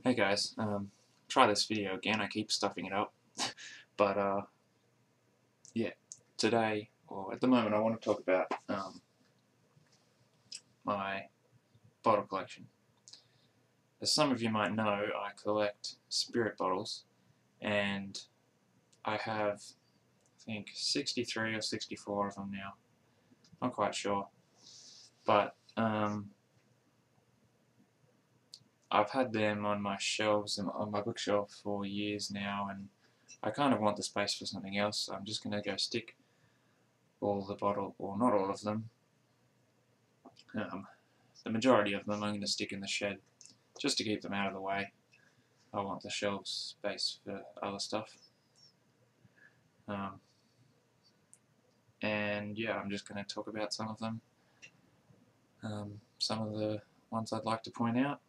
Hey guys, try this video again. I keep stuffing it up, but yeah, today, or at the moment, I want to talk about my bottle collection. As some of you might know, I collect spirit bottles, and I have, I think, 63 or 64 of them now. Not quite sure, but I've had them on my shelves and on my bookshelf for years now, and I kind of want the space for something else, so I'm just going to go stick all the bottle, or not all of them, the majority of them I'm going to stick in the shed, just to keep them out of the way. I want the shelf space for other stuff. And yeah, I'm just going to talk about some of them. Some of the ones I'd like to point out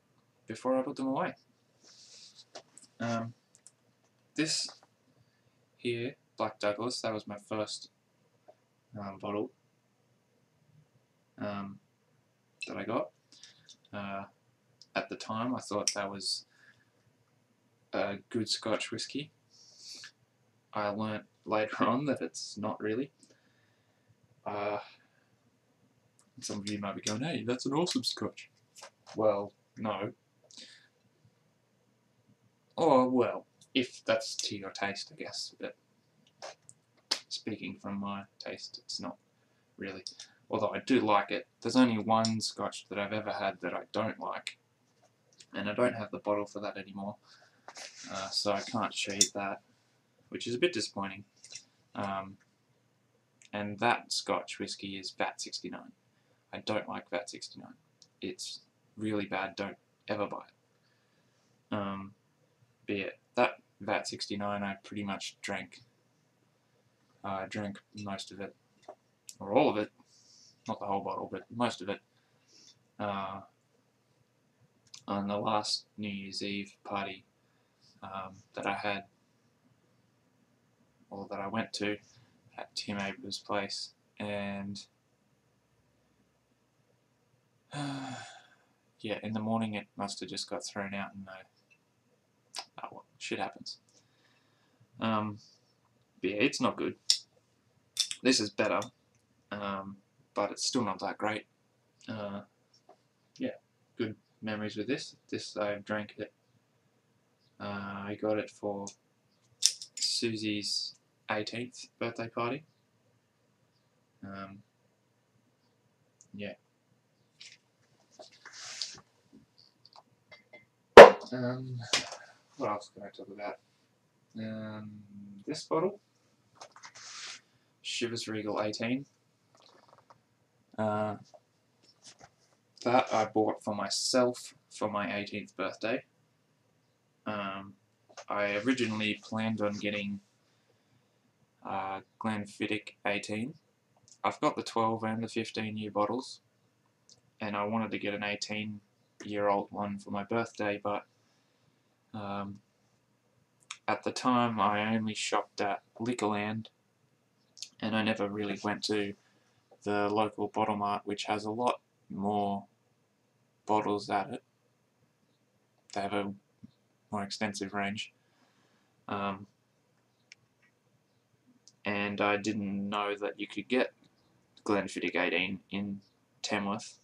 before I put them away. This here, Black Douglas, that was my first bottle that I got. At the time I thought that was a good Scotch whiskey. I learnt later on that it's not really. Some of you might be going, hey, that's an awesome Scotch. Well, no. Or, well, if that's to your taste, I guess, but speaking from my taste, it's not really. Although I do like it. There's only one Scotch that I've ever had that I don't like, and I don't have the bottle for that anymore, so I can't show you that, which is a bit disappointing. And that Scotch whiskey is VAT 69. I don't like VAT 69. It's really bad. Don't ever buy it. But yeah, that VAT 69 I pretty much drank. I drank most of it, or all of it. Not the whole bottle, but most of it. On the last New Year's Eve party that I had, or that I went to, at Tim Aber's place, and yeah, in the morning it must have just got thrown out, and oh well, shit happens. But yeah, it's not good. This is better, but it's still not that great. Yeah, good memories with this. This I drank it. I got it for Susie's 18th birthday party. Yeah. What else can I talk about? This bottle, Chivas Regal 18. That I bought for myself for my 18th birthday. I originally planned on getting Glenfiddich 18. I've got the 12 and the 15-year bottles, and I wanted to get an 18-year-old one for my birthday, but at the time I only shopped at Liquorland, and I never really went to the local bottle mart, which has a lot more bottles at it. They have a more extensive range. And I didn't know that you could get Glenfiddich 18 in Tamworth.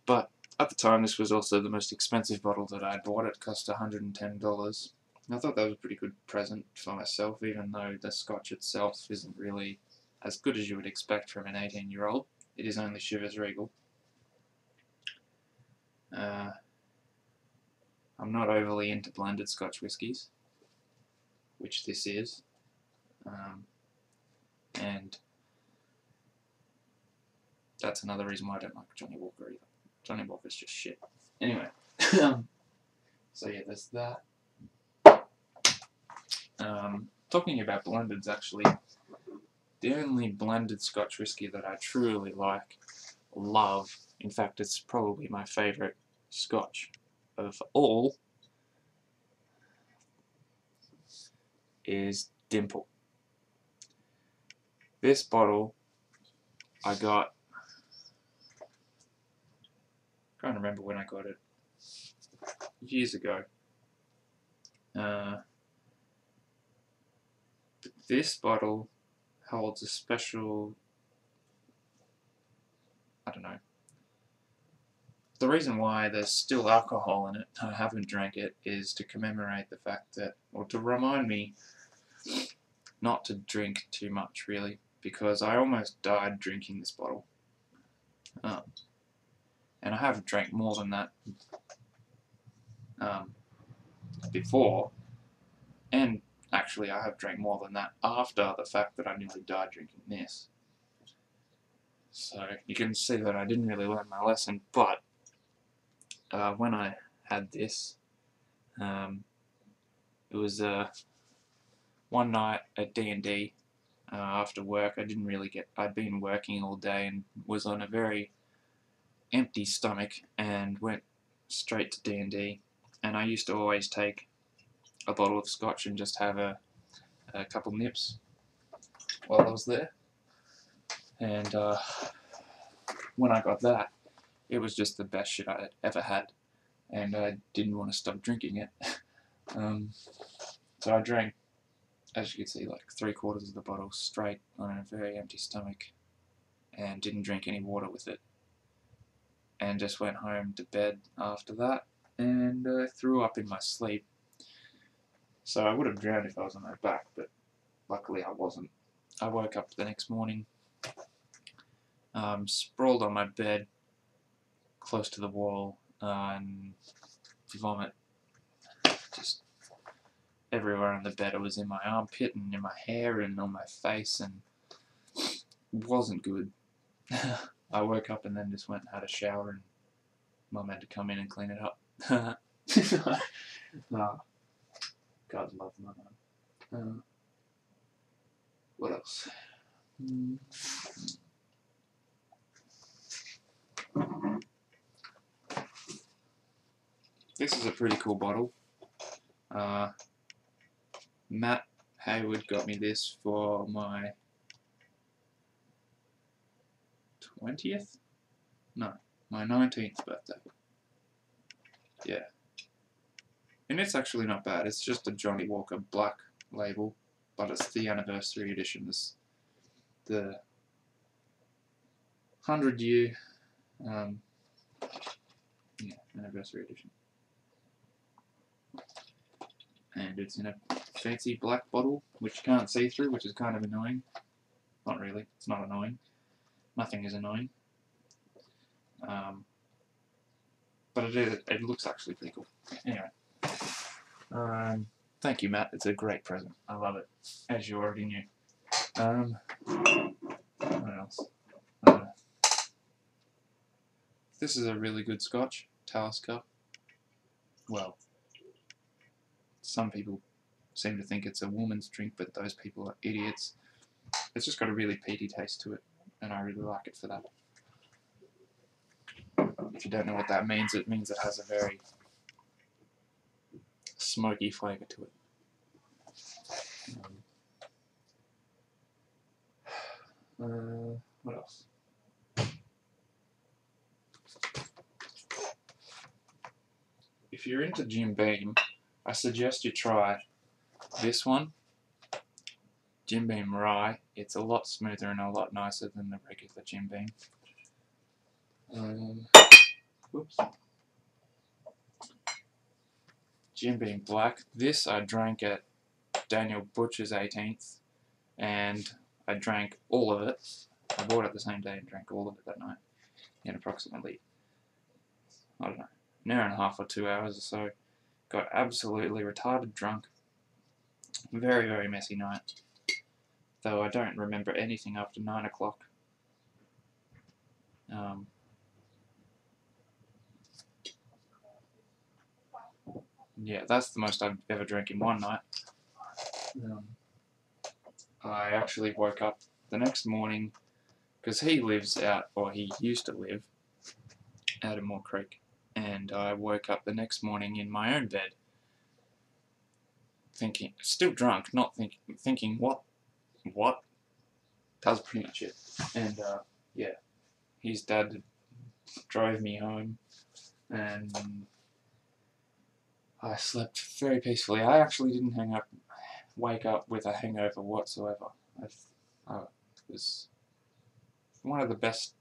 But at the time, this was also the most expensive bottle that I bought. It cost $110. I thought that was a pretty good present for myself, even though the Scotch itself isn't really as good as you would expect from an 18-year-old. It is only Chivas Regal. I'm not overly into blended Scotch whiskies, which this is. And that's another reason why I don't like Johnny Walker either. Johnny Walker's just shit. Anyway, so yeah, there's that. Talking about blendeds, actually, the only blended Scotch whiskey that I truly love, in fact it's probably my favourite Scotch of all, is Dimple. This bottle I got trying to remember when I got it. Years ago. This bottle holds a special, I don't know. The reason why there's still alcohol in it, I haven't drank it, is to commemorate the fact that, or to remind me not to drink too much, really, because I almost died drinking this bottle. And I have drank more than that before, and actually I have drank more than that after the fact that I nearly died drinking this. So you can see that I didn't really learn my lesson, but when I had this, it was one night at D&D after work. I'd been working all day and was on a very empty stomach and went straight to D&D, and I used to always take a bottle of scotch and just have a couple nips while I was there. And when I got that, it was just the best shit I had ever had, and I didn't want to stop drinking it. So I drank, as you can see, like 3/4 of the bottle straight on a very empty stomach, and didn't drink any water with it, and just went home to bed after that, and threw up in my sleep. So I would have drowned if I was on my back, but luckily I wasn't. I woke up the next morning, sprawled on my bed, close to the wall, and vomit just everywhere on the bed. It was in my armpit and in my hair and on my face, and it wasn't good. I woke up and then just went and had a shower, and Mum had to come in and clean it up. God love my mum. What else? This is a pretty cool bottle. Matt Hayward got me this for my 20th? No, my 19th birthday. Yeah. And it's actually not bad. It's just a Johnny Walker black label, but it's the anniversary edition. It's the 100-year anniversary edition. And it's in a fancy black bottle, which you can't see through, which is kind of annoying. Not really. It's not annoying. Nothing is annoying. But it looks actually pretty cool. Anyway. Thank you, Matt. It's a great present. I love it, as you already knew. What else? This is a really good scotch, Talisker. Well, some people seem to think it's a woman's drink, but those people are idiots. It's just got a really peaty taste to it, and I really like it for that. If you don't know what that means, it means it has a very smoky flavour to it. What else? If you're into Jim Beam, I suggest you try this one, Jim Beam Rye. It's a lot smoother and a lot nicer than the regular Jim Beam. Whoops. Jim Beam Black. This I drank at Daniel Butcher's 18th, and I drank all of it. I bought it the same day and drank all of it that night in approximately, I don't know, an hour and a half or 2 hours or so. Got absolutely retarded drunk. Very, very messy night. Though I don't remember anything after 9 o'clock. Yeah, that's the most I've ever drank in one night. I actually woke up the next morning, because he lives out, or he used to live, out in Moore Creek, and I woke up the next morning in my own bed, thinking, still drunk, not thinking, what? That was pretty much it. And yeah, his dad drove me home, and I slept very peacefully. I actually didn't wake up with a hangover whatsoever. It was one of the best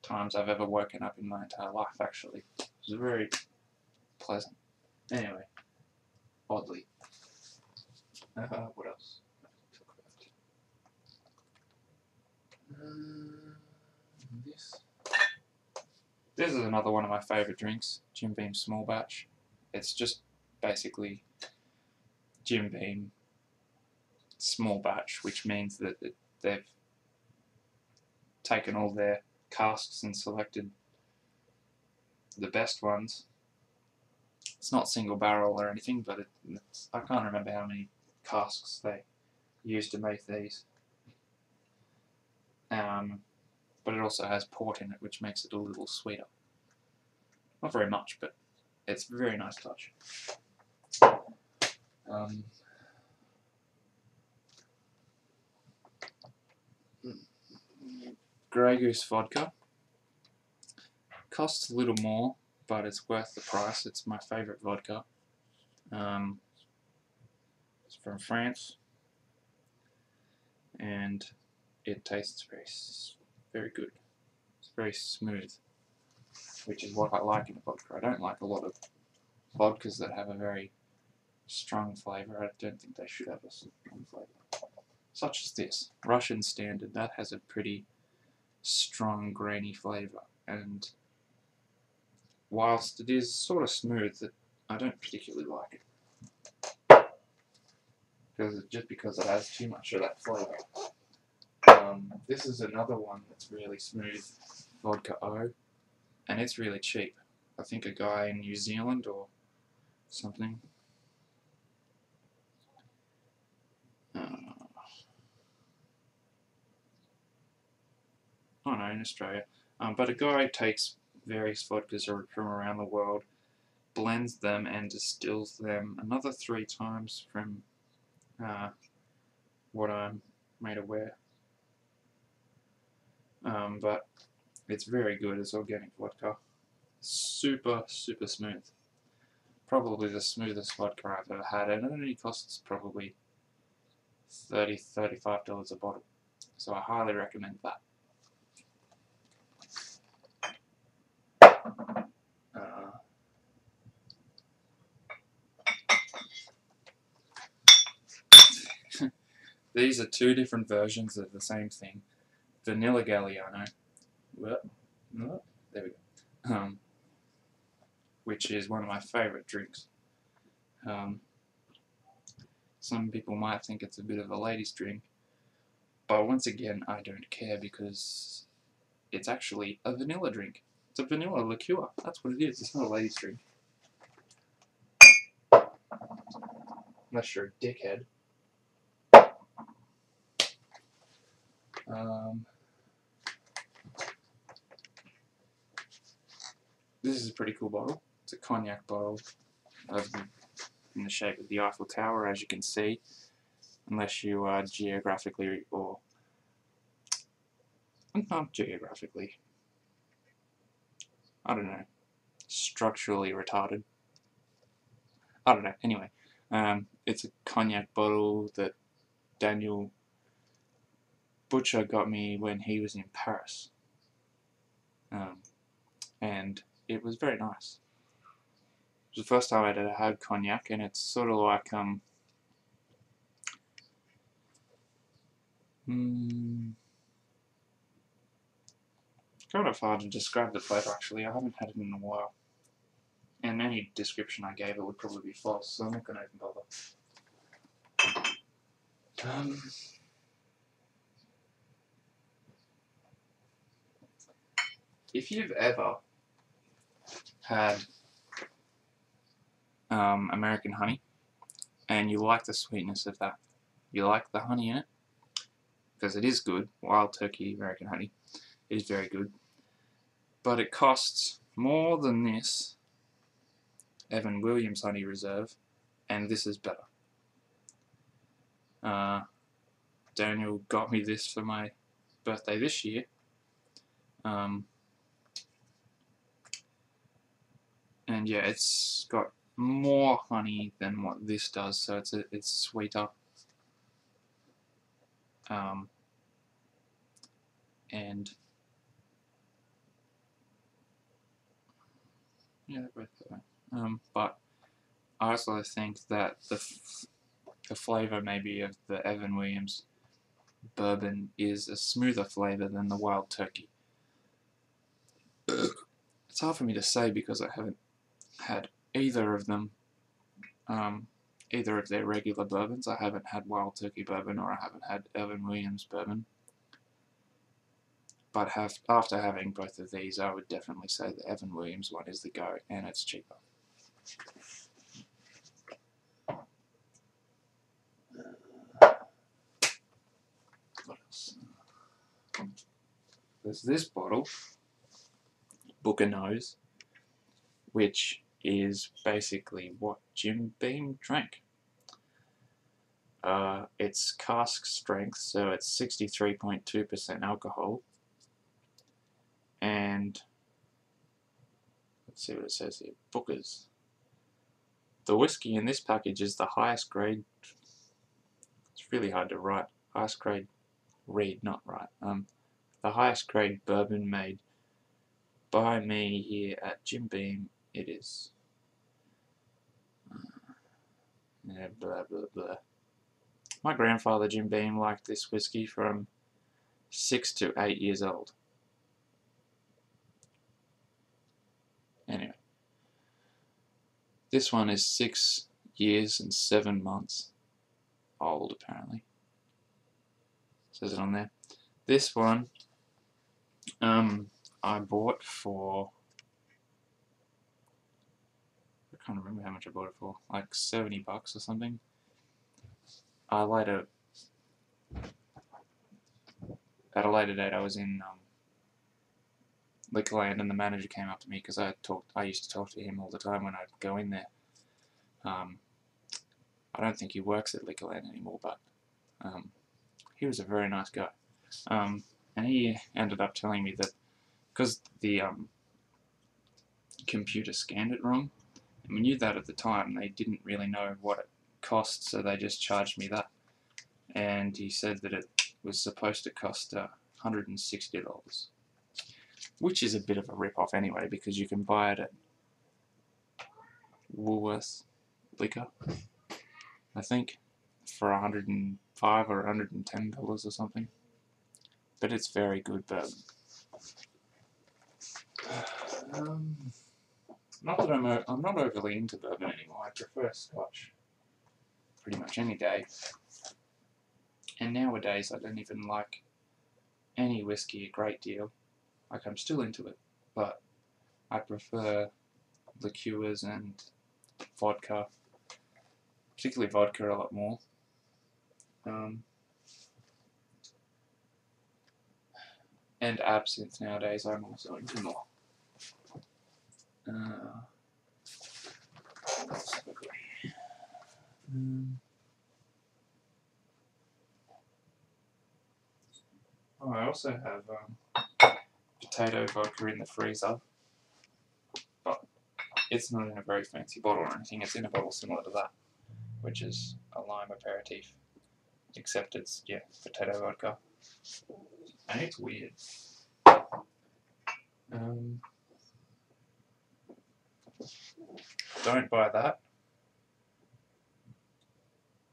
times I've ever woken up in my entire life, actually. It was very pleasant. Anyway, oddly. What else? This is another one of my favourite drinks, Jim Beam Small Batch. It's just basically Jim Beam Small Batch, which means that they've taken all their casks and selected the best ones. It's not single barrel or anything, but I can't remember how many casks they used to make these. But it also has port in it, which makes it a little sweeter. Not very much, but it's a very nice touch. Grey Goose vodka. Costs a little more, but it's worth the price. It's my favourite vodka. It's from France, and it tastes very good. It's very smooth, which is what I like in a vodka. I don't like a lot of vodkas that have a very strong flavour. I don't think they should have a strong flavour. Such as this, Russian Standard, that has a pretty strong grainy flavour, and whilst it is sort of smooth, I don't particularly like it. Just because it has too much of that flavour. This is another one that's really smooth, Vodka O, and it's really cheap. I think a guy in New Zealand or something. Oh no, in Australia. But a guy takes various vodkas from around the world, blends them and distills them another 3 times from what I'm made aware. But it's very good. It's organic vodka. Super, super smooth. Probably the smoothest vodka I've ever had, and it only costs probably $30–35 a bottle. So I highly recommend that. These are 2 different versions of the same thing. Vanilla Galliano. There we go. Which is one of my favourite drinks. Some people might think it's a bit of a ladies' drink, but once again, I don't care because it's actually a vanilla drink. It's a vanilla liqueur. That's what it is. It's not a ladies' drink. Unless you're a dickhead. This is a pretty cool bottle. It's a cognac bottle in the shape of the Eiffel Tower, as you can see, unless you are geographically or not geographically, I don't know, structurally retarded. I don't know. Anyway, it's a cognac bottle that Daniel Butcher got me when he was in Paris, and it was very nice. It was the first time I'd ever had cognac, and it's sort of like kind of hard to describe the flavour actually. I haven't had it in a while, and any description I gave it would probably be false, so I'm not going to even bother. If you've ever had American honey and you like the sweetness of that, you like the honey in it, because it is good, wild turkey American honey, it is very good, but it costs more than this Evan Williams Honey Reserve, and this is better. Daniel got me this for my birthday this year, And yeah, it's got more honey than what this does, so it's sweeter. And yeah, they're both that way. But I also think that the flavour maybe of the Evan Williams bourbon is a smoother flavour than the Wild Turkey. It's hard for me to say because I haven't had either of them, either of their regular bourbons. I haven't had Wild Turkey bourbon or I haven't had Evan Williams bourbon. But after having both of these, I would definitely say the Evan Williams one is the go, and it's cheaper. What else? There's this bottle, Booker Nose, which is basically what Jim Beam drank. It's cask strength, so it's 63.2% alcohol. And let's see what it says here. Booker's. The whiskey in this package is the highest grade. It's really hard to write. Highest grade, read, not write. The highest grade bourbon made by me here at Jim Beam. It is. Yeah, blah blah blah. My grandfather Jim Beam liked this whiskey from 6 to 8 years old. Anyway, this one is 6 years and 7 months old, apparently. Says it on there. This one, I bought for, I can't remember how much I bought it for, like $70 or something. At a later date, I was in Liquorland, and the manager came up to me because I used to talk to him all the time when I'd go in there. I don't think he works at Liquorland anymore, but he was a very nice guy. And he ended up telling me that because the computer scanned it wrong, and we knew that at the time, they didn't really know what it cost, so they just charged me that. And he said that it was supposed to cost $160. Which is a bit of a rip-off anyway, because you can buy it at Woolworths Liquor, I think, for $105 or $110 or something. But it's very good bourbon. Not that I'm not overly into bourbon anymore. I prefer Scotch pretty much any day. And nowadays I don't even like any whiskey a great deal. Like, I'm still into it, but I prefer liqueurs and vodka, particularly vodka, a lot more. And absinthe nowadays I'm also into more. I also have potato vodka in the freezer, but it's not in a very fancy bottle or anything. It's in a bottle similar to that, which is a lime aperitif, except it's, yeah, potato vodka, and it's weird. Don't buy that.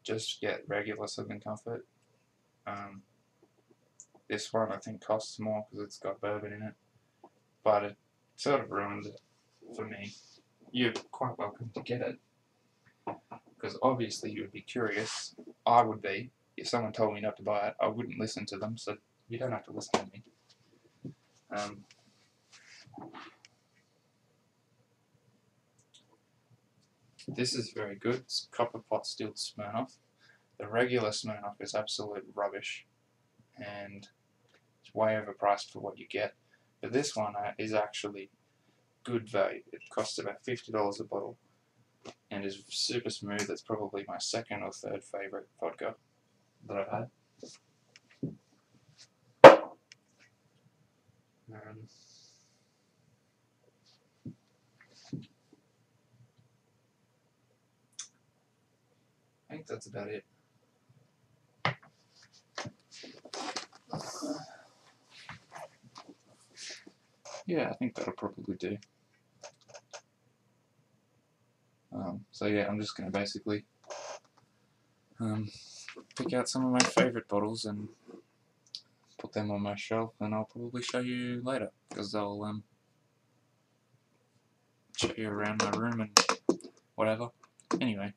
Just get regular Southern Comfort. This one I think costs more because it's got bourbon in it, but it sort of ruins it for me. You're quite welcome to get it, because obviously you would be curious. I would be. If someone told me not to buy it, I wouldn't listen to them, so you don't have to listen to me. This is very good. It's copper pot stilled Smirnoff. The regular Smirnoff is absolute rubbish, and it's way overpriced for what you get. But this one is actually good value. It costs about $50 a bottle, and is super smooth. It's probably my second or third favourite vodka that I've had. think that's about it. Yeah, I think that'll probably do. So yeah, I'm just going to basically pick out some of my favourite bottles and put them on my shelf, and I'll probably show you later, because I'll show you around my room and whatever. Anyway,